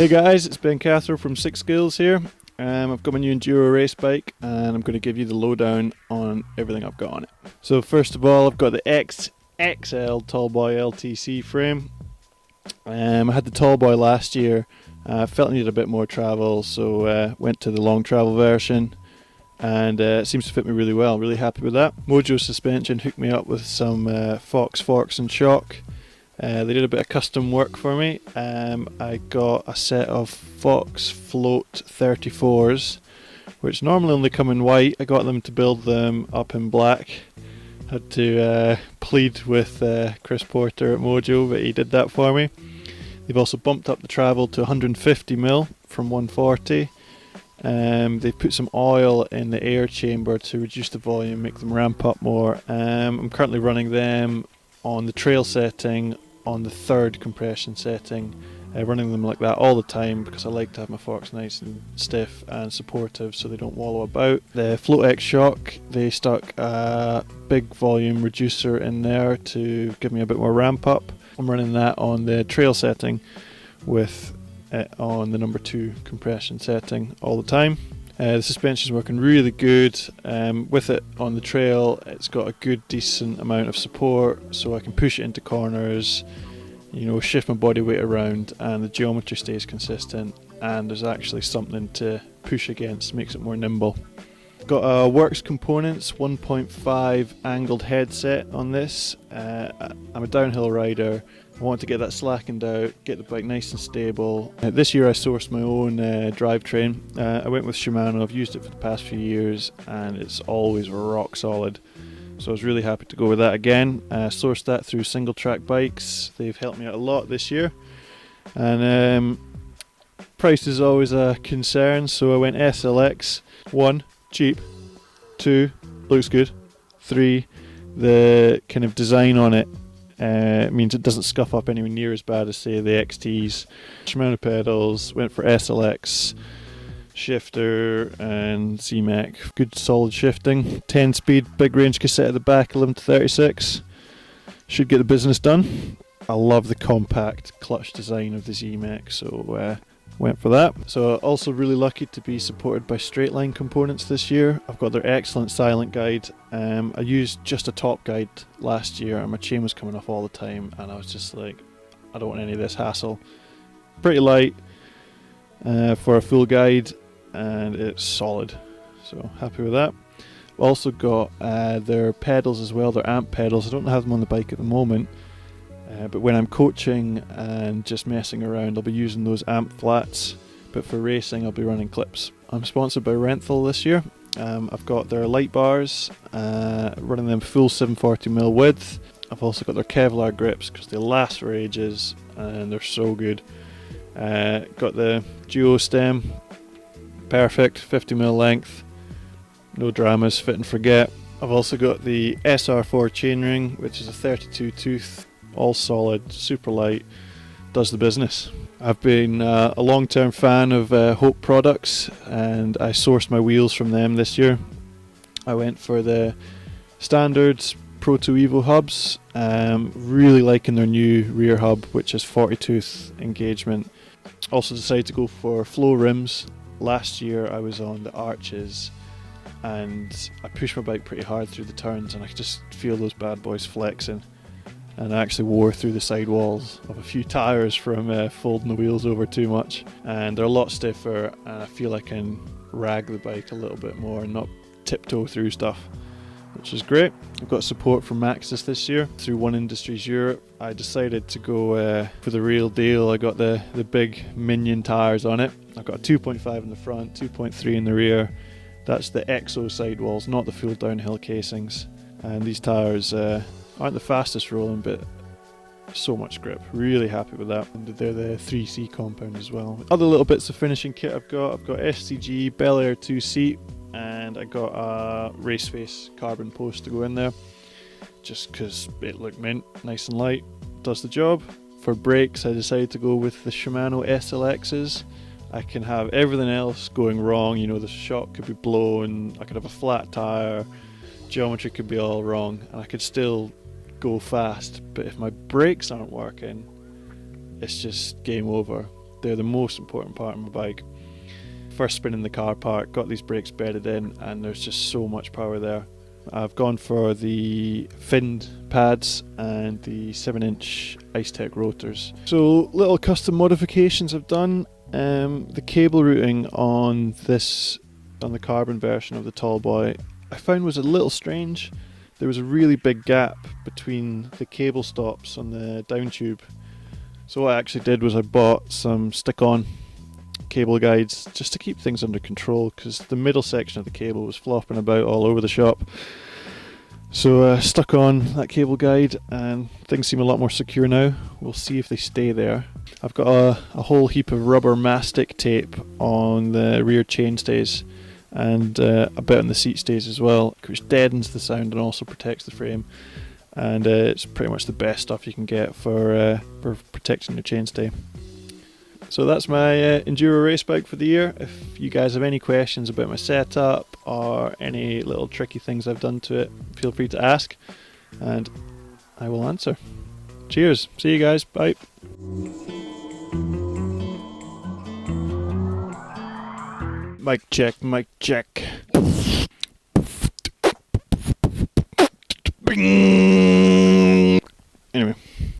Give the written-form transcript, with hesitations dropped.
Hey guys, it's Ben Cathro from Six Skills here. I've got my new Enduro race bike and I'm going to give you the lowdown on everything I've got on it. So first of all, I've got the XXL Tallboy LTC frame. I had the Tallboy last year. Felt I needed a bit more travel, so went to the long travel version, and it seems to fit me really well. Really happy with that. Mojo Suspension hooked me up with some Fox forks and shock. They did a bit of custom work for me. I got a set of Fox Float 34s, which normally only come in white. I got them to build them up in black. Had to plead with Chris Porter at Mojo, but he did that for me. They've also bumped up the travel to 150mm from 140. They've put some oil in the air chamber to reduce the volume, make them ramp up more. I'm currently running them on the trail setting, on the third compression setting, running them like that all the time because I like to have my forks nice and stiff and supportive so they don't wallow about. The Float X shock, they stuck a big volume reducer in there to give me a bit more ramp up. I'm running that on the trail setting with it on the number 2 compression setting all the time. The suspension's working really good. With it on the trail, it's got a good decent amount of support, so I can push it into corners, you know, shift my body weight around, and the geometry stays consistent, and there's actually something to push against, makes it more nimble. Got a Works Components 1.5 angled headset on this. I'm a downhill rider. I want to get that slackened out, get the bike nice and stable. This year I sourced my own drivetrain. I went with Shimano. I've used it for the past few years and it's always rock solid. So I was really happy to go with that again. Sourced that through Single Track Bikes. They've helped me out a lot this year. And price is always a concern, so I went SLX. 1, cheap. 2, looks good. 3, the kind of design on it means it doesn't scuff up anywhere near as bad as, say, the XTs. Shimano pedals, went for SLX shifter and C-Mac. Good solid shifting. 10 speed, big range cassette at the back, 11 to 36. Should get the business done. I love the compact clutch design of the Z-Mac, so went for that. So also really lucky to be supported by Straight Line Components this year. I've got their excellent silent guide. I used just a top guide last year and my chain was coming off all the time and I was just like, I don't want any of this hassle. Pretty light for a full guide and it's solid, so happy with that. Also got their pedals as well, their amp pedals. I don't have them on the bike at the moment. But when I'm coaching and just messing around, I'll be using those amp flats, but for racing I'll be running clips. I'm sponsored by Renthal this year. I've got their light bars, running them full 740mm width. I've also got their Kevlar grips because they last for ages and they're so good. Got the duo stem, perfect, 50mm length, no dramas, fit and forget. I've also got the SR4 chainring, which is a 32 tooth, all solid, super light, does the business. I've been a long-term fan of Hope products and I sourced my wheels from them this year. I went for the standards Pro 2 Evo hubs, really liking their new rear hub, which is 40 tooth engagement. Also decided to go for flow rims. Last year I was on the Arches and I pushed my bike pretty hard through the turns and I could just feel those bad boys flexing. And I actually wore through the sidewalls of a few tyres from folding the wheels over too much. And they're a lot stiffer and I feel I can rag the bike a little bit more and not tiptoe through stuff, which is great. I've got support from Maxxis this year through One Industries Europe. I decided to go for the real deal. I got the big Minion tyres on it. I've got a 2.5 in the front, 2.3 in the rear. That's the EXO sidewalls, not the full downhill casings. And these tyres aren't the fastest rolling, but so much grip. Really happy with that. And they're the 3C compound as well. Other little bits of finishing kit I've got SCG Bel Air 2 seat, and I got a race face carbon post to go in there, just because it looked mint, nice and light, does the job. For brakes, I decided to go with the Shimano SLXs. I can have everything else going wrong, you know, the shock could be blown, I could have a flat tyre, geometry could be all wrong, and I could still go fast, but if my brakes aren't working, it's just game over. They're the most important part of my bike. First spin in the car park, got these brakes bedded in, and there's just so much power there. I've gone for the finned pads and the 7-inch Ice Tech rotors. So little custom modifications I've done. The cable routing on the carbon version of the Tallboy, I found was a little strange. There was a really big gap between the cable stops on the down tube. So what I actually did was I bought some stick-on cable guides just to keep things under control, because the middle section of the cable was flopping about all over the shop. So stuck on that cable guide and things seem a lot more secure now. We'll see if they stay there. I've got a whole heap of rubber mastic tape on the rear chainstays and a bit on the seat stays as well, which deadens the sound and also protects the frame. And it's pretty much the best stuff you can get for protecting your chainstay. So that's my Enduro race bike for the year. If you guys have any questions about my setup or any little tricky things I've done to it, feel free to ask and I will answer. Cheers. See you guys. Bye. Mic check, mic check. Bing.